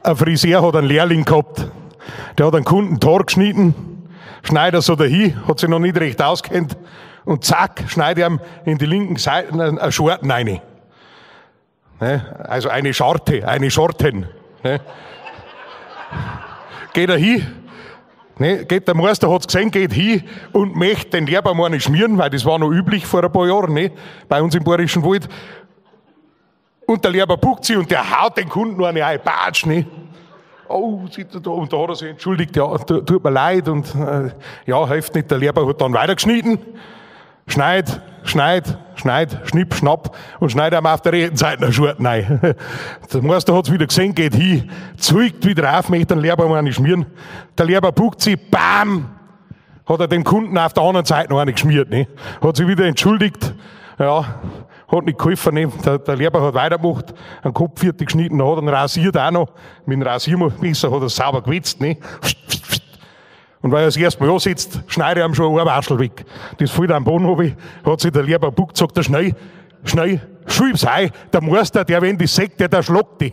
Ein Friseur hat einen Lehrling gehabt, der hat einen Kunden Tor geschnitten, schneidet er so dahin, hat sich noch nicht recht auskennt und zack, schneidet er ihm in die linken Seiten eine Schorten rein. Also eine Schorten. Geht er hin, geht der Meister, hat's gesehen, geht hin und möchte den Lebermann schmieren, weil das war noch üblich vor ein paar Jahren, bei uns im Bayerischen Wald. Und der Leber buckt sich und der haut den Kunden noch eine Batsch, Oh, sitzt er da. Und da hat er sich entschuldigt, ja, tut mir leid und ja, hilft nicht. Der Leber hat dann weitergeschnitten, schneid, schnipp, schnapp und schneidet ihm auf der rechten Seite eine Schurten rein. Der Meister hat's wieder gesehen, geht hin, zeigt wieder auf, möchte den Leber mal nicht schmieren. Der Leber buckt sich, bam, hat er dem Kunden auf der anderen Seite noch eine geschmiert, Hat sich wieder entschuldigt, ja, hat nicht geholfen, Der Leber hat weitergemacht, einen Kopf fertig geschnitten, hat ihn rasiert auch noch, mit dem Rasiermesser hat er sauber gewetzt, Und weil er das erste Mal ansetzt, schneidet er ihm schon ein Arschel weg. Das fällt am Boden runter, hat sich der Leber buckt, sagt er schnell, schreib's ein, der Meister, der wenn das sagt, der schlägt dich.